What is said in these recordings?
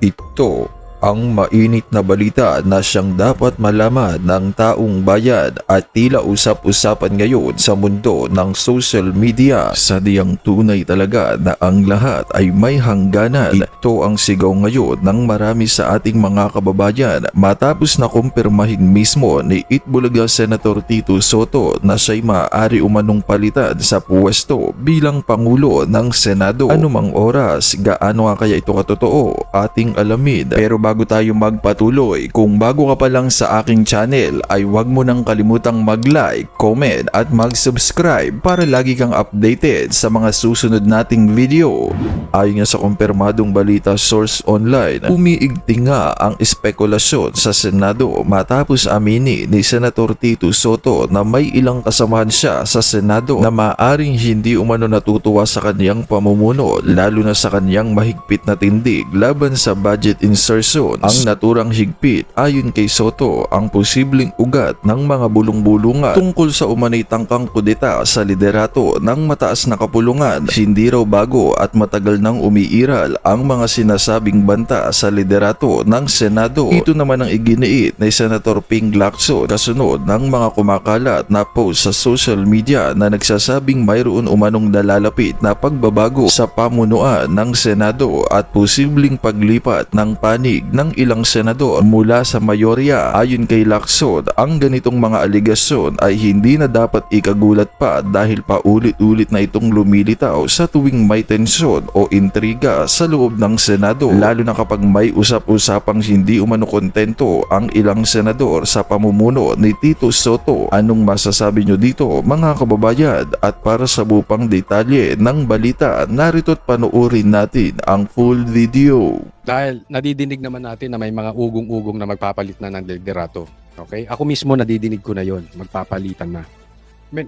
Ito ang mainit na balita na siyang dapat malaman ng taong bayan at tila usap-usapan ngayon sa mundo ng social media. Sadyang tunay talaga na ang lahat ay may hangganan. Ito ang sigaw ngayon ng marami sa ating mga kababayan matapos na kumpirmahin mismo ni Itbulaga Senator Tito Sotto na siya'y maaari umanong palitan sa pwesto bilang Pangulo ng Senado. Anumang oras, gaano nga kaya ito katotoo? Ating alamin. Pero bago tayo magpatuloy, kung bago ka pa lang sa aking channel ay huwag mo nang kalimutang mag-like, comment at mag-subscribe para lagi kang updated sa mga susunod nating video. Ayon nga sa kumpirmadong balita source online, umiigti nga ang espekulasyon sa Senado matapos amini ni Senator Tito Sotto na may ilang kasamahan siya sa Senado na maaring hindi umano natutuwa sa kanyang pamumuno, lalo na sa kanyang mahigpit na tindig laban sa budget insertion. Ang naturang higpit ayon kay Sotto ang posibleng ugat ng mga bulong-bulungan tungkol sa umanay tangkang kudeta sa liderato ng mataas na kapulungan. Hindi raw bago at matagal nang umiiral ang mga sinasabing banta sa liderato ng Senado. Ito naman ang iginiit ni Senator Ping Lacson kasunod ng mga kumakalat na post sa social media na nagsasabing mayroon umanong nalalapit na pagbabago sa pamunuan ng Senado at posibleng paglipat ng panig ng ilang senador mula sa mayorya. Ayon kay Lacson, ang ganitong mga aligasyon ay hindi na dapat ikagulat pa dahil paulit-ulit na itong lumilitaw sa tuwing may tensyon o intriga sa loob ng Senado, lalo na kapag may usap-usapang hindi umano kontento ang ilang senador sa pamumuno ni Tito Sotto. Anong masasabi nyo dito mga kababayan? At para sa bupang detalye ng balita, narito't panoorin natin ang full video. Dahil nadidinig naman natin na may mga ugong-ugong na magpapalit na ng liderato. Okay? Ako mismo nadidinig ko na yon, magpapalitan na.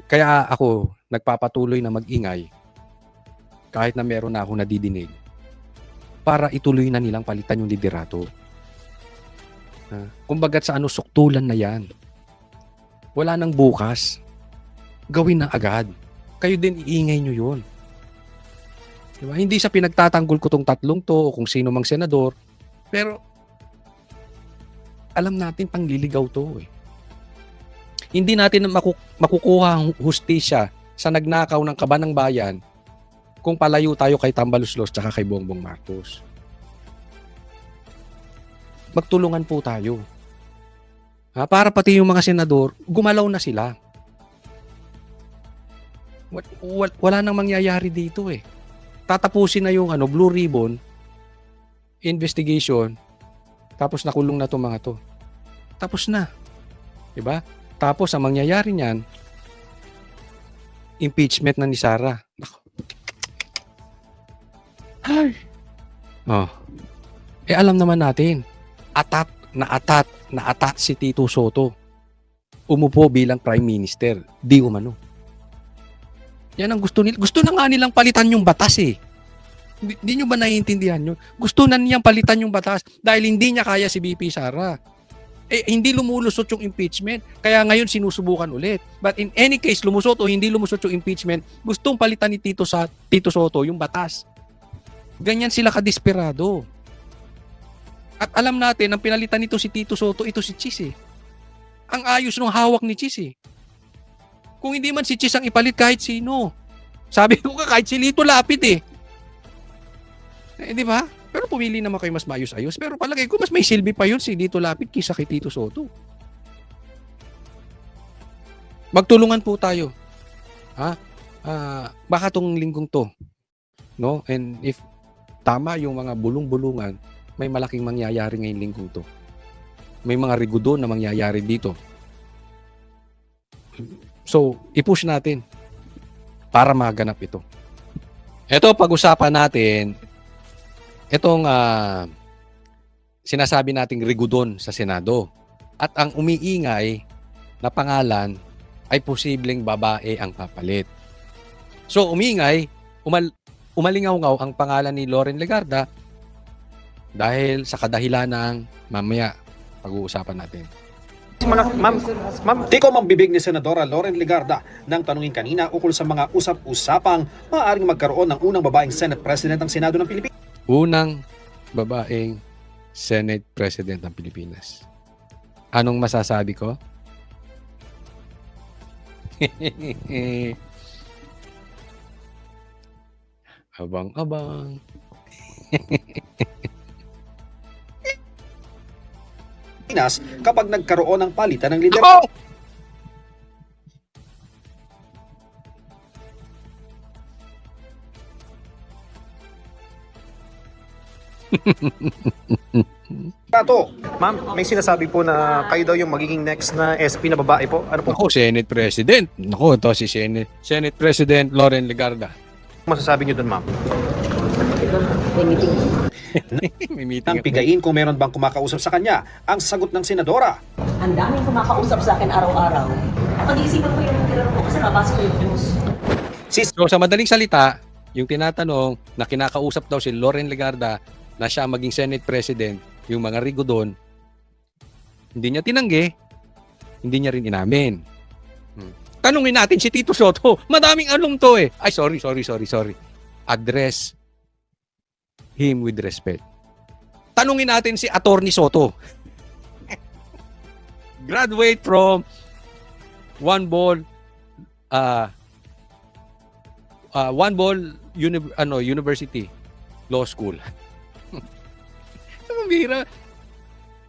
Kaya ako nagpapatuloy na mag-ingay kahit na meron na ako nadidinig para ituloy na nilang palitan yung liderato. Kumbagat sa suktulan na yan. Wala nang bukas. Gawin na agad. Kayo din iingay nyo yun. Diba? Hindi sa pinagtatanggol ko tong tatlong to o kung sino mang senador. Pero alam natin pangliligaw to eh. Hindi natin makukuha ang hustisya sa nagnakaw ng kaban ng bayan kung palayo tayo kay Tambaluslos tsaka kay Bongbong Marcos. Magtulungan po tayo. Para pati yung mga senador, gumalaw na sila. Wala nang mangyayari dito eh. Tatapusin na yung Blue Ribbon investigation, tapos nakulong na 'tong mga to. Tapos na. 'Di ba? Tapos ang mangyayari niyan, impeachment na ni Sara. Ay. Alam naman natin, atat si Tito Sotto. Umupo bilang Prime Minister, di umano. Yan ang gusto nila. Gusto na nga nilang palitan yung batas eh. Hindi nyo ba naiintindihan yun? Gusto na niyang palitan yung batas dahil hindi niya kaya si BP Sara. Hindi lumulusot yung impeachment. Kaya ngayon sinusubukan ulit. But in any case, lumusot o hindi lumusot yung impeachment, gustong palitan ni Tito Sotto yung batas. Ganyan sila kadesperado. At alam natin, ang pinalitan nito si Tito Sotto, ito si Chis eh. Ang ayos nung hawak ni Chis eh. Kung hindi man si Chis ang ipalit kahit sino. Sabi ko kahit si Lito Lapid eh. Di ba? Pero pumili naman kayo mas maayos-ayos. Pero palagay ko mas may silbi pa yun si Lito Lapid kaysa kay Tito Sotto. Magtulungan po tayo. Baka tong linggong to. No? And if tama yung mga bulong-bulungan, may malaking mangyayari ngayong linggong to. May mga rigudon na mangyayari dito. So, i-push natin para maganap ito. Ito, pag-usapan natin, itong sinasabi nating rigudon sa Senado. At ang umiingay na pangalan ay posibleng babae ang papalit. So, umiingay, umalingaw-ngaw ang pangalan ni Loren Legarda dahil sa kadahilan ng mamaya pag-uusapan natin. Ma'am, di ko mambibig ni Senadora Loren Legarda nang tanungin kanina ukol sa mga usap-usapang maaaring magkaroon ng unang babaeng Senate President ng Senado ng Pilipinas. Unang babaeng Senate President ng Pilipinas. Anong masasabi ko? Abang-abang. Pinas kapag nagkaroon ng palitan ng liderato. Ma'am, may sinasabi po na kayo daw yung magiging next na SP na babae po. Ano po Ako, Senate President. Ako, ito si Senate President Loren Legarda. masasabi niyo dun, ma'am? May meeting Nang ako. pigain kung meron bang kumakausap sa kanya, ang sagot ng senadora. Ang daming kumakausap sa akin araw-araw. Pag-iisipan ko yung tira ko kasi nabasa ko yung news. So sa madaling salita, yung tinatanong na kinakausap daw si Loren Legarda na siya maging Senate President, yung mga rigo doon, hindi niya tinanggi, hindi niya rin inamin. Tanungin natin si Tito Soto. Madaming alum to eh. Ay, sorry. Address him with respect. Tanungin natin si Attorney Soto. Graduate from One Ball University Law School. Ang bira.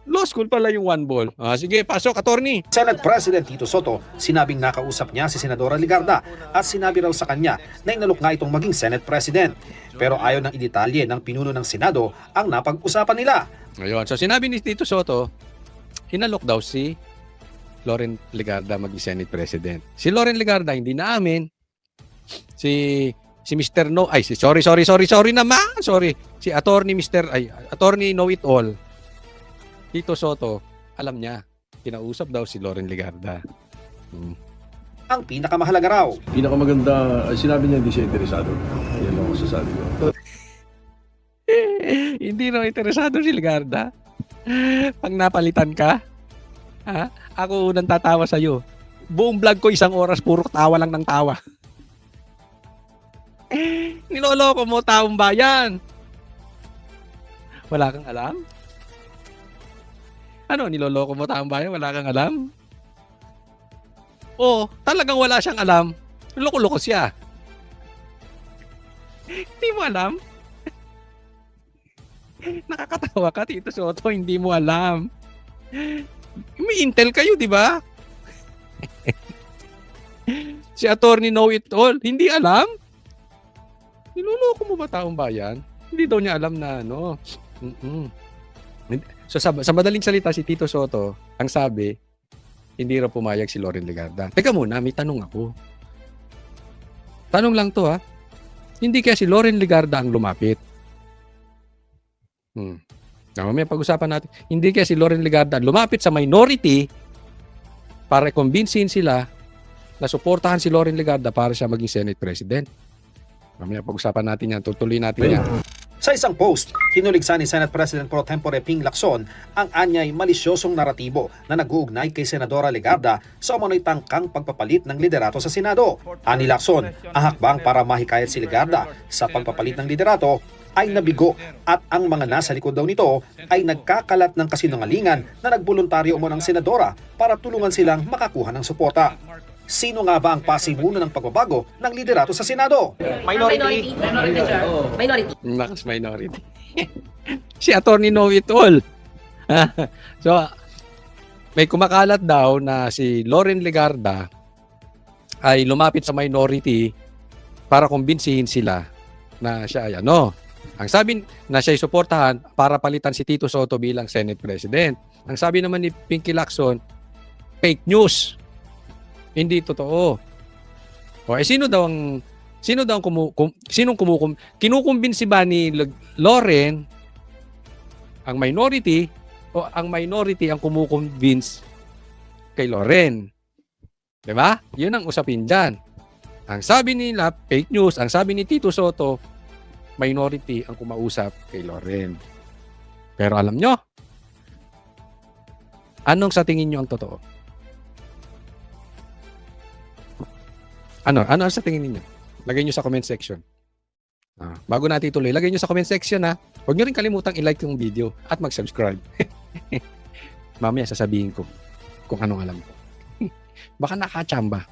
Law school pala yung One Ball. Sige, pasok, attorney. Senate President Tito Soto, sinabing nakausap niya si Senadora Legarda at sinabi raw sa kanya na inalok nga itong maging Senate President. Pero ayaw ng idetalye ng pinuno ng Senado ang napag-usapan nila. Ngayon, so sinabi ni Tito Soto, inalok daw si Loren Legarda maging Senate President. Si Loren Legarda hindi naamin. Si Mr. No, ay sorry naman. Sorry. Si Attorney Attorney Know It All. Tito Soto, alam niya, kinausap daw si Loren Legarda. Ang pinakamahalaga raw, Pinakamaganda, sinabi niya hindi siya interesado. Yan lang ang sasabi ko. Hindi raw interesado si Legarda. Pag napalitan ka, ha? Ako unang tatawa sa'yo. Buong vlog ko 1 oras, puro tawa lang ng tawa. Niloloko mo taong bayan. Wala kang alam? Ano, niloloko mo taong bayan? Wala kang alam? Oo, talagang wala siyang alam. Loko-loko siya. Hindi mo alam? Nakakatawa ka, Tito Soto, hindi mo alam. May intel kayo, di ba? Si Attorney Know It All, hindi alam? Niloloko mo ba taong bayan? Hindi daw niya alam na ano. So sa madaling salita, si Tito Soto, ang sabi, hindi raw pumayag si Loren Legarda. Teka muna, may tanong ako. Tanong lang to ha. Hindi kaya si Loren Legarda ang lumapit? May pag-usapan natin. Hindi kaya si Loren Legarda ang lumapit sa minority para kumbinsihin sila na suportahan si Loren Legarda para siya maging Senate President. Mamaya pag-usapan natin yan. Tutuloy natin yan. sa isang post, hinuligsa ni Senate President Pro Tempore Ping Lacson ang anyay malisyosong naratibo na nag-uugnay kay Senadora Legarda sa umano'y tangkang pagpapalit ng liderato sa Senado. Ani Lacson, ang hakbang para mahikayat si Legarda sa pagpapalit ng liderato ay nabigo at ang mga nasa likod daw nito ay nagkakalat ng kasinungalingan na nagboluntaryo mo ng senadora para tulungan silang makakuha ng suporta. Sino nga ba ang pasimuno ng pagbabago ng liderato sa Senado? Minority. Nakas minority. Si Attorney Know It All. So, may kumakalat daw na si Loren Legarda ay lumapit sa minority para kumbinsihin sila na siya ay ano. Ang sabi na siya ay suportahan para palitan si Tito Soto bilang Senate President. Ang sabi naman ni Pinky Lacson, fake news. Hindi totoo. O sino daw ang kinukumbinsi ba ni Loren ang minority o ang minority ang kumukumbins kay Loren? 'Di ba? 'Yun ang usapin diyan. Ang sabi nila fake news, ang sabi ni Tito Soto minority ang kumausap kay Loren. Pero alam nyo, anong sa tingin nyo ang totoo? Ano sa tingin niyo? Lagay niyo sa comment section. Bago natin ituloy, lagay nyo sa comment section ha. Huwag nyo rin kalimutang i-like yung video at mag-subscribe. Mamaya sasabihin ko kung anong alam ko. Baka nakachamba.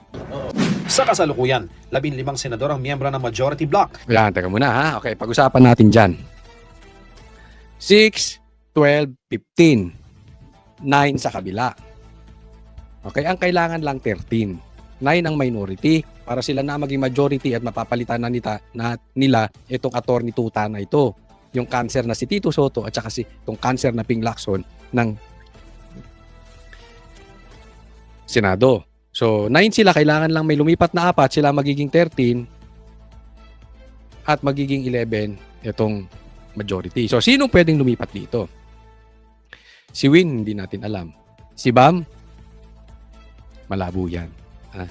Sa kasalukuyan, 15 senador ang miyembro ng majority bloc. Yan, teka muna ha. Okay, pag-usapan natin dyan. 6, 12, 15. 9 sa kabila. Okay, ang kailangan lang 13. 9 ang minority para sila na maging majority at mapapalitan na nila itong attorney tuta na ito. Yung cancer na si Tito Soto at saka itong cancer na Ping Lacson ng Senado. So, 9 sila, kailangan lang may lumipat na 4, sila magiging 13 at magiging 11 itong majority. So, sino pwedeng lumipat dito? Si Win, hindi natin alam. Si Bam, malabo yan.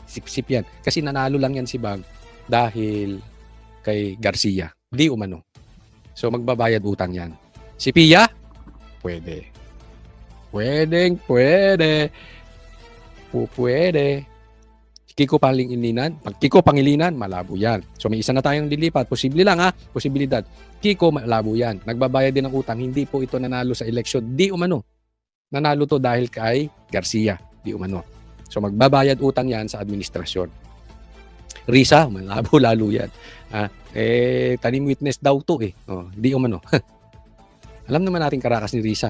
Sip-sip yan. Kasi nanalo lang yan si Bam dahil kay Garcia. Di umano. So, magbabayad utang yan. Si Pia, pwede. Pwede. Pwede. Kiko Pangilinan, malabo yan. So may isa na tayong lilipat. Posible lang posibilidad. Kiko, malabo yan. Nagbabayad din ng utang. Hindi po ito nanalo sa eleksyon. Di umano. Nanalo to dahil kay Garcia. Di umano. So magbabayad utang yan sa administrasyon. Risa, malabo lalo yan. Tanim witness daw to di umano. Alam naman natin karakas ni Risa.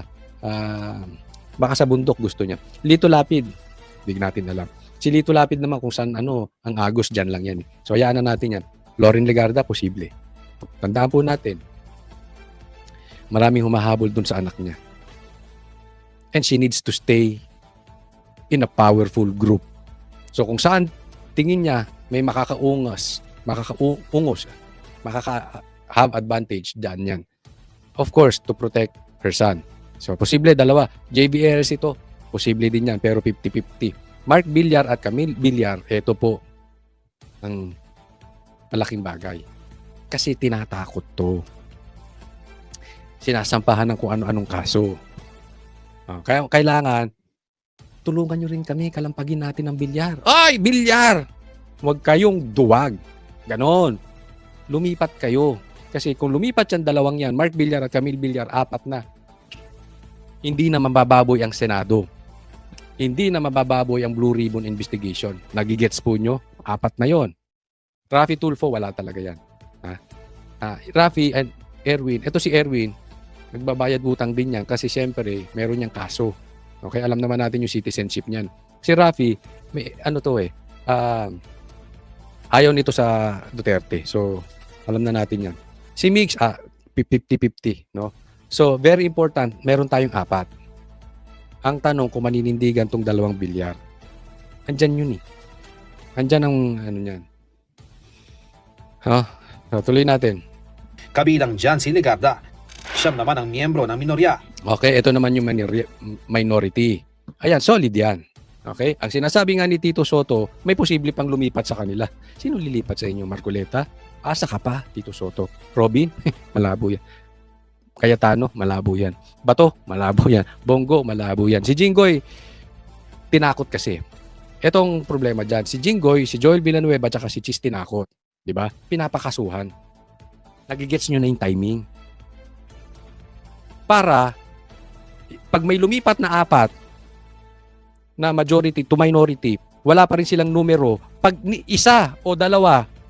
Baka sa bundok gusto niya. Lito Lapid, hindi natin alam. Si Lito Lapid naman kung saan ang Agos dyan lang yan. So hayaan na natin yan. Loren Legarda, posible. Tandaan po natin, maraming humahabol dun sa anak niya. And she needs to stay in a powerful group. So kung saan tingin niya may makaka-have advantage dyan yan. Of course, to protect her son. So posible dalawa. JBRs ito, posible din yan, pero 50-50. Mark Villar at Camille Villar, ito po ang malaking bagay. Kasi tinatakot to. Sinasampahan ng kung ano-anong kaso. Kaya kailangan, tulungan nyo rin kami, kalampagin natin ang Villar. Ay, Villar! Huwag kayong duwag. Ganon. Lumipat kayo. Kasi kung lumipat yan dalawang yan, Mark Villar at Camille Villar, 4 na. Hindi na mabababoy ang Senado. Hindi na mabababoy ang Blue Ribbon investigation. Nagigets po nyo? 4 na yon. Raffy Tulfo, wala talaga yan. Raffy and Erwin. Ito si Erwin, nagbabayad utang din yan kasi siyempre, meron niyang kaso. Okay, alam naman natin yung citizenship niyan. Si Raffy, may ayaw nito sa Duterte. So, alam na natin yan. Si Mix, 50-50, no? So, very important, meron tayong 4. Ang tanong kung maninindigan tong 2 Villar. Andyan yun Andyan ang niyan. So, tuloy natin. Kabilang dyan si Legarda. Siyam naman ang miyembro ng minorya. Okay, ito naman yung minority. Ayan, solid yan. Okay? Ang sinasabi nga ni Tito Soto, may posible pang lumipat sa kanila. Sino lilipat sa inyo? Marcoleta? Asa ka pa, Tito Soto? Robin? Malabo yan. Cayetano, malabo yan. Bato, malabo yan. Bongo, malabo yan. Si Jinggoy, tinakot kasi. Etong problema dyan, si Jinggoy, si Joel Villanueva, at si Chis tinakot. Diba? Pinapakasuhan. Nagigets nyo na yung timing. Para, pag may lumipat na 4, na majority to minority, wala pa rin silang numero. Pag isa o 2,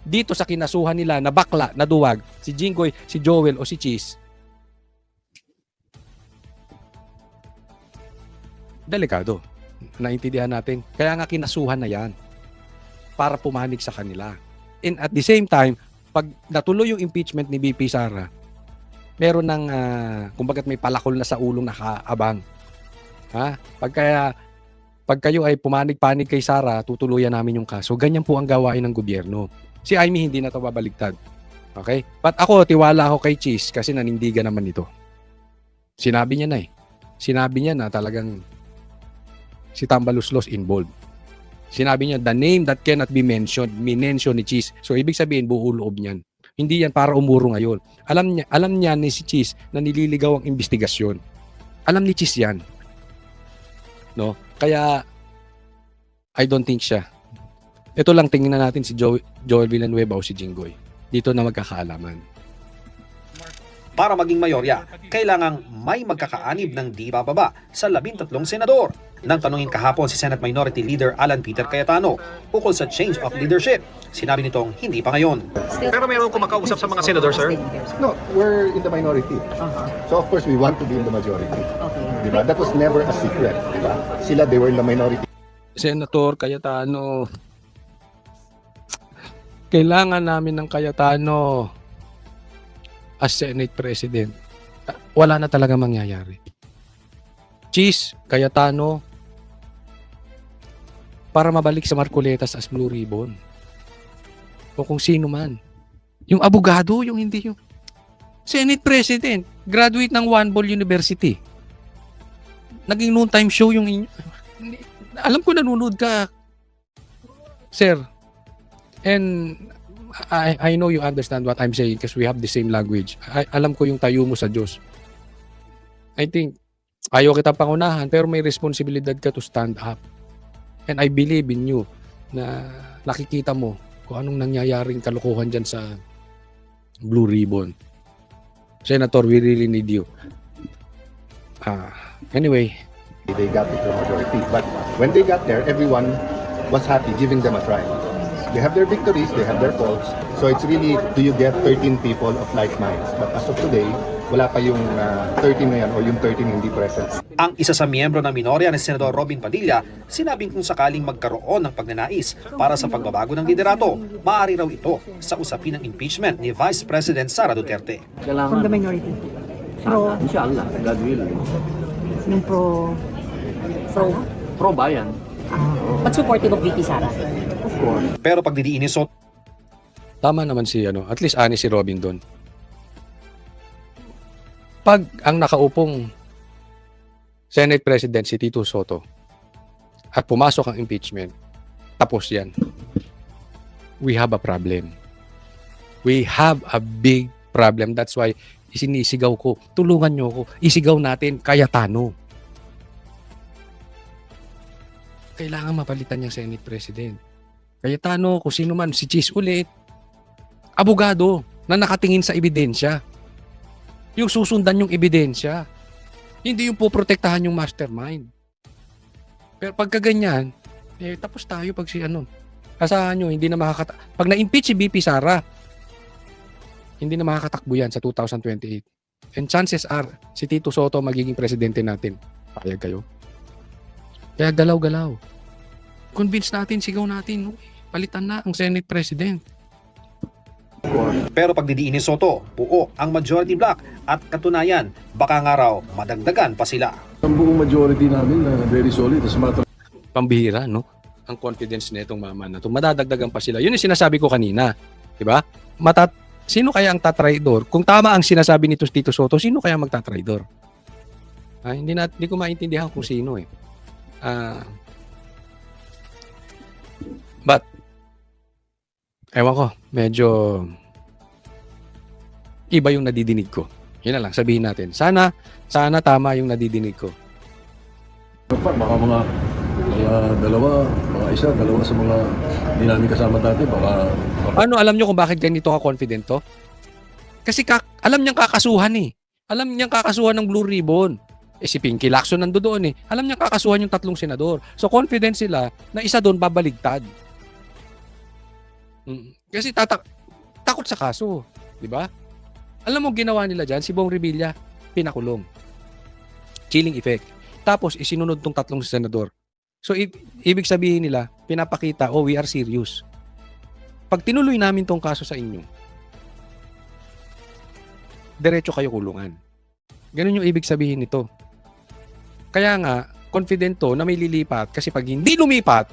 dito sa kinasuhan nila na bakla, na duwag, si Jinggoy, si Joel o si Chis, delikado. Naintindihan natin. Kaya nga kinasuhan na yan para pumanig sa kanila. And at the same time, pag natuloy yung impeachment ni BP Sara, meron ng, kumbagat may palakol na sa ulong nakaabang. Pag kayo ay pumanig-panig kay Sara, tutuluyan namin yung kaso. Ganyan po ang gawain ng gobyerno. Si Amy hindi na ito babaligtad. Okay? But ako, tiwala ako kay Cheese kasi nanindigan naman ito. Sinabi niya na Sinabi niya na talagang si Tambaluslos involved. Sinabi niya, the name that cannot be mentioned, minention ni Cheese. So, ibig sabihin, buo loob niyan. Hindi yan para umuro ngayon. Alam niya ni si Cheese na nililigaw ang investigasyon. Alam ni Cheese yan. No? Kaya, I don't think siya. Ito lang, tingnan natin si Joel Villanueva o si Jinggoy. Dito na magkakaalaman. Para maging mayorya, kailangang may magkakaanib ng di bababa sa 13 senador. Nang tanungin kahapon si Senate Minority Leader Alan Peter Cayetano ukol sa change of leadership, sinabi nitong hindi pa ngayon. Pero mayroong kumakausap sa mga senador, sir? No, we're in the minority. So of course we want to be in the majority. Diba? That was never a secret. Diba? Sila, they were in the minority. Senator Cayetano, kailangan namin ng Cayetano as Senate President. Wala na talaga mangyayari. Cheese, Cayetano, para mabalik sa Marcoletas as Blue Ribbon. O kung sino man. Yung abogado, yung hindi yung Senate President, graduate ng One Ball University. Naging noontime show yung inyo. Alam ko nanonood ka, sir. And I know you understand what I'm saying because we have the same language. Alam ko yung tayo mo sa Diyos. I think, ayaw kita pangunahan pero may responsibilidad ka to stand up. And I believe in you na nakikita mo kung anong nangyayaring kalokohan dyan sa Blue Ribbon. Senator, we really need you. Anyway, They got it to the majority. But when they got there, everyone was happy, giving them a try. They have their victories, they have their faults. So it's really, do you get 13 people of like minds? But as of today, wala pa yung 13 na yan o yung 13 hindi present. Ang isa sa miyembro ng minorya ni Senador Robin Padilla, sinabing kung sakaling magkaroon ng pagnanais para sa pagbabago ng liderato, maaari raw ito sa usapin ng impeachment ni Vice President Sara Duterte. From the minority. Pro, Inshallah, God will. yung pro Bayan. But supportive of VP Sara. Of course. Pero pagdidiin ni Soto, tama naman si at least honest si Robin doon. Pag ang nakaupong Senate President si Tito Soto at pumasok ang impeachment, tapos yan. We have a problem. We have a big problem. That's why isinisigaw ko, tulungan nyo ko, isigaw natin, Cayetano. Kailangan mapalitan niyang Senate President. Cayetano, kung sino man, si Cheese ulit, abogado na nakatingin sa ebidensya. Yung susundan yung ebidensya. Hindi yung poprotektahan yung mastermind. Pero pagka ganyan, tapos tayo pag asahan nyo, hindi na pag na-impeach si BP Sara, hindi na makakatakbo yan sa 2028. And chances are, si Tito Soto magiging presidente natin. Payag kayo? Kaya galaw-galaw. Convince natin, sigaw natin, palitan na ang Senate President. pero pagdidiin ni Soto, buo ang majority block at katunayan, baka nga raw madagdagan pa sila. Ang buong majority namin na very solid. As a matter Pambihira, no? Ang confidence nitong mama na to. Madadagdagan pa sila. Yun yung sinasabi ko kanina. Diba? Sino kaya ang tatraidor? Kung tama ang sinasabi nito Tito Soto, sino kaya magtatraidor? Hindi ko maintindihan kung sino eh. But, ewan ko, medyo iba yung nadidinig ko. Yun na lang, sabihin natin. Sana tama yung nadidinig ko. baka mga dalawa sa mga hindi namin kasama dati, baka Ano, alam nyo kung bakit ganito ka confident to? Kasi alam niyang kakasuhan eh. Alam niyang kakasuhan ng Blue Ribbon. Si Pinky Lacson nandoon eh. Alam niyang kakasuhan yung 3 senador. So confident sila na isa doon babaligtad. Kasi takot sa kaso. Di ba? Alam mo ginawa nila dyan, si Bong Revilla, pinakulong. Chilling effect. Tapos isinunod tong 3 senador. So ibig sabihin nila, pinapakita, we are serious. Pag tinuloy namin tong kaso sa inyo, diretso kayo kulungan. Ganun yung ibig sabihin nito. Kaya nga, confident to na may lilipat kasi pag hindi lumipat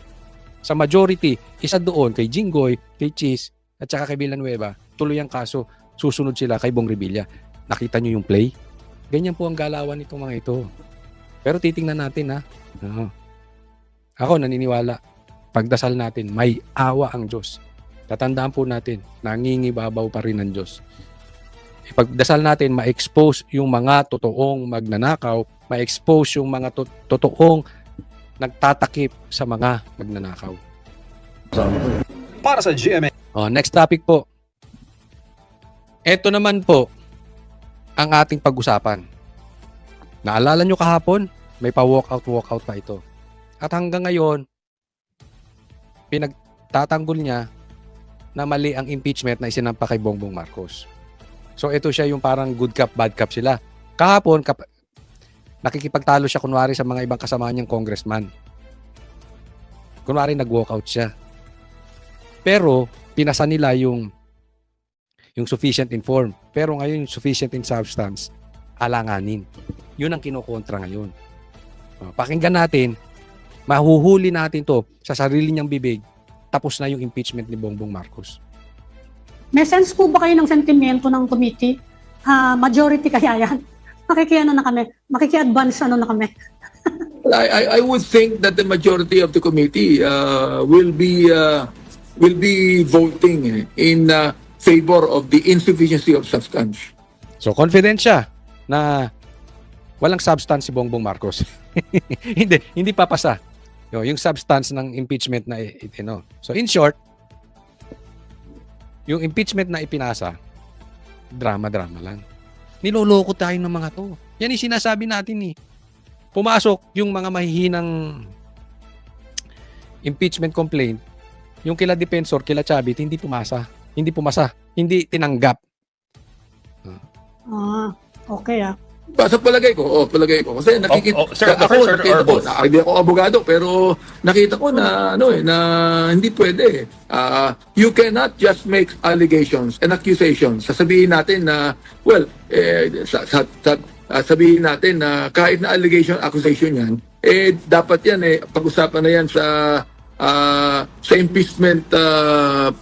sa majority, isa doon kay Jinggoy, kay Cheese, at saka kay Villanueva, tuloy ang kaso, susunod sila kay Bong Revilla. Nakita nyo yung play? Ganyan po ang galawan nitong mga ito. Pero titingnan natin ha. Ako naniniwala, pagdasal natin, may awa ang Diyos. Tatandaan po natin, nangingibabaw pa rin ang Diyos. Ipagdasal natin, ma-expose yung mga totoong magnanakaw, ma-expose yung mga totoong nagtatakip sa mga magnanakaw. Para sa GMA Next topic po. Ito naman po, ang ating pag-usapan. Naalala nyo kahapon, may pa-walkout pa ito. At hanggang ngayon, pinagtatanggol niya na mali ang impeachment na isinampa kay Bongbong Marcos. So ito siya yung parang good cop, bad cop sila. Kahapon, nakikipagtalo siya kunwari sa mga ibang kasama niyang congressman. Kunwari nag-walkout siya. Pero pinasa nila yung sufficient in form. Pero ngayon yung sufficient in substance, alanganin. Yun ang kinokontra ngayon. Pakinggan natin, mahuhuli natin to sa sarili niyang bibig, tapos na yung impeachment ni Bongbong Marcos. May sense po ba kayo ng sentimento ng committee? Majority kaya yan? Makikiano na kami? Makiki-advance ano na kami? I would think that the majority of the committee will be voting in favor of the insufficiency of substance. So confident siya na walang substance si Bongbong Marcos. hindi papasa. Yung substance ng impeachment na So in short, yung impeachment na ipinasa, drama-drama lang. Niloloko tayo ng mga to. Yan yung sinasabi natin . Pumasok yung mga mahihinang impeachment complaint, yung kila Defensor, kila Chavit, hindi pumasa. Hindi tinanggap. Okay Sa palagay ko. Kasi nakikita sir, the first or both? Hindi ako abogado, pero nakita ko na na hindi pwede. You cannot just make allegations and accusations. Sasabihin natin na sabihin natin na kahit na accusation yan, dapat yan pag-usapan na yan sa impeachment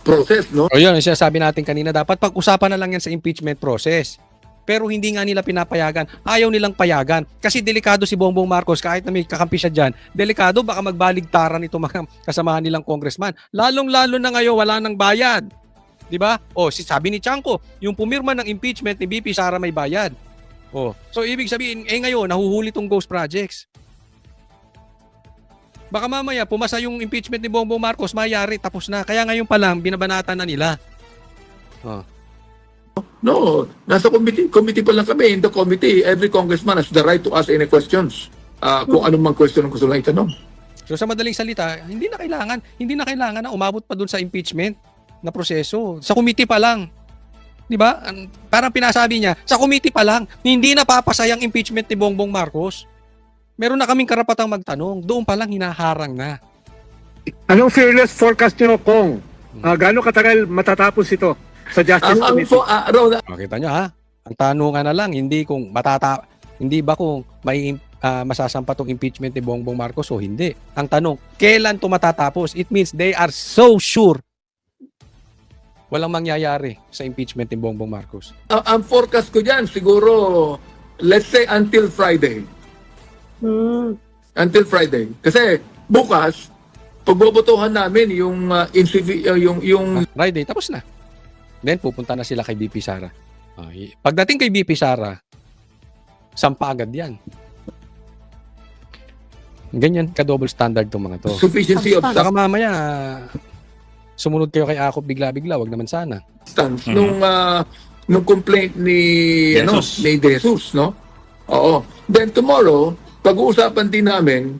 process, no? O yun, yung sinasabi natin kanina, dapat pag-usapan na lang yan sa impeachment process. Pero hindi nga nila pinapayagan. Ayaw nilang payagan. Kasi delikado si Bongbong Marcos, kahit na may kakampi siya dyan, delikado, baka magbaligtaran ito mga kasamahan nilang congressman. Lalong-lalo na ngayon, wala nang bayad. Diba? Sabi ni Chanco, yung pumirma ng impeachment ni BP Sara may bayad. So ibig sabihin, ngayon, nahuhuli tong ghost projects. Baka mamaya, pumasa yung impeachment ni Bongbong Marcos, mayari, tapos na. Kaya ngayon pa lang, binabanatan na nila. No, nasa committee pa lang kami. In the committee, every congressman has the right to ask any questions. Kung anong mang question ang gusto lang itanong. So sa madaling salita, hindi na kailangan na umabot pa dun sa impeachment na proseso. Sa committee pa lang. 'Di ba? Parang pinasabi niya, sa committee pa lang, hindi na papasayang impeachment ni Bongbong Marcos. Meron na kaming karapatang magtanong. Doon pa lang hinaharang na. Anong fearless forecast nyo, Kong? Gaano katagal matatapos ito sa Justice Committee? Makita nyo ang tanungan na lang, hindi ba kung may masasampa tong impeachment ni Bongbong Marcos o hindi. Ang tanong, kailan to matatapos? It means they are so sure walang mangyayari sa impeachment ni Bongbong Marcos. Ang forecast ko dyan, siguro, let's say until Friday. Until Friday. Kasi bukas, pagbobotohan namin yung Friday, tapos na. Then pupunta na sila kay BP Sara. Pagdating kay BP Sara, sampa agad yan. Ganyan ka-double standard tong mga to. Sufficiency of Saka mamaya, sumunod kayo kay Akop bigla-bigla, wag naman sana. substance nung complaint ni De Jesus, no? Oo. Then tomorrow, pag-uusapan din namin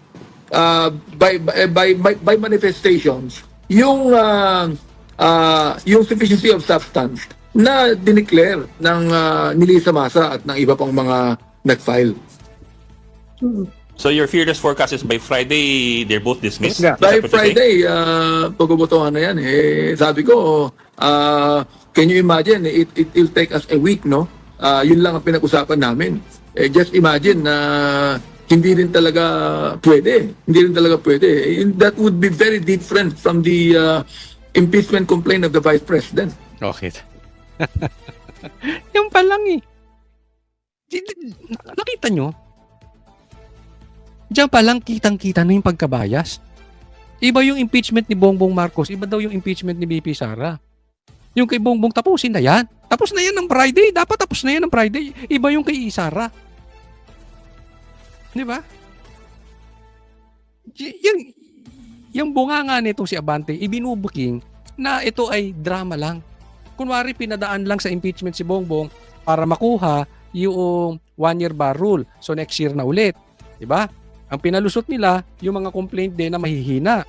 by manifestations yung sufficiency of substance na dineclare ng Nilisa Masa at ng iba pang mga nag-file. So your fearless forecast is by Friday, they're both dismissed? Yeah. By Friday, pagbubutuhan na yan. Sabi ko, can you imagine, it will take us a week, no? Yun lang ang pinag-usapan namin. Just imagine na hindi rin talaga pwede. That would be very different from the impeachment complaint of the Vice President. Okay. Yung pa lang Nakita nyo? Diyan pa lang kitang-kita na yung pagkabayas. Iba yung impeachment ni Bongbong Marcos, iba daw yung impeachment ni BP Sara. Yung kay Bongbong tapusin na yan. Tapos na yan ng Friday. Dapat tapos na yan ng Friday. Iba yung kay Sara. Di ba? Yung bunganga nitong si Abante, ibinubuking na ito ay drama lang. Kunwari pinadaan lang sa impeachment si Bongbong para makuha yung 1-year bar rule. So next year na ulit. Diba? Ang pinalusot nila, yung mga complaint din na mahihina.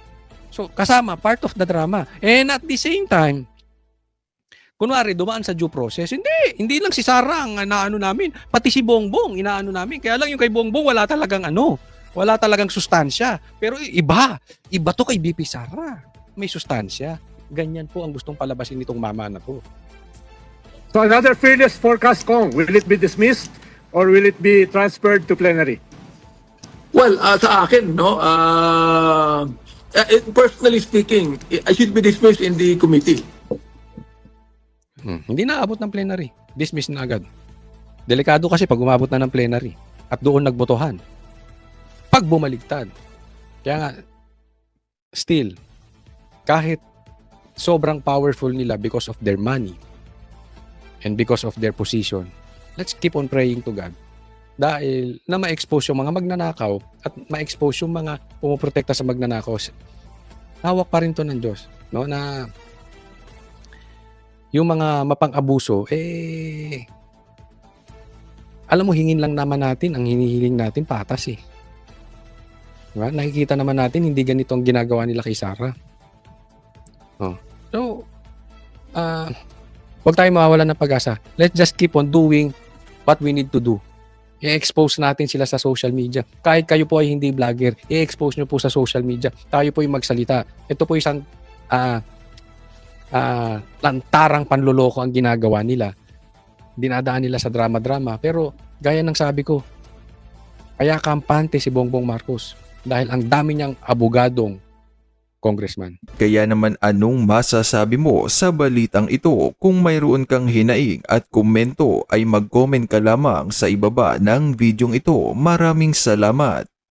So kasama, part of the drama. And at the same time, kunwari, dumaan sa due process. Hindi lang si Sara ang inaano namin. Pati si Bongbong, inaano namin. Kaya lang yung kay Bongbong, wala talagang sustansya. Pero iba to kay BP Sara. May sustansya. Ganyan po ang gustong palabasin nitong mama na to. So another fearless forecast, Kong, will it be dismissed or will it be transferred to plenary? Well, sa akin, no, personally speaking, I should be dismissed in the committee. Hindi na abot ng plenary. Dismiss na agad. Delikado kasi pag umabot na ng plenary at doon nagbotohan. Pag bumaligtad. Kaya nga, still, kahit sobrang powerful nila because of their money and because of their position, let's keep on praying to God. Dahil na ma-expose yung mga magnanakaw at ma-expose yung mga pumoprotekta sa magnanakaw, hawak pa rin to ng Diyos. No? Na yung mga mapang-abuso, alam mo, hingin lang naman natin, ang hinihiling natin, patas eh. Diba? Nakikita naman natin, hindi ganito ang ginagawa nila kay Sara. So, huwag tayo mawawalan ng pag-asa. Let's just keep on doing what we need to do. I-expose natin sila sa social media. Kahit kayo po ay hindi vlogger, i-expose nyo po sa social media. Tayo po yung magsalita. Ito po isang lantarang panloloko ang ginagawa nila. Dinadaan nila sa drama-drama. Pero gaya ng sabi ko, kaya kampante si Bongbong Marcos dahil ang dami niyang abogadong congressman. Kaya naman anong masasabi mo sa balitang ito? Kung mayroon kang hinaing at komento ay mag-comment ka lamang sa ibaba ng videong ito. Maraming salamat.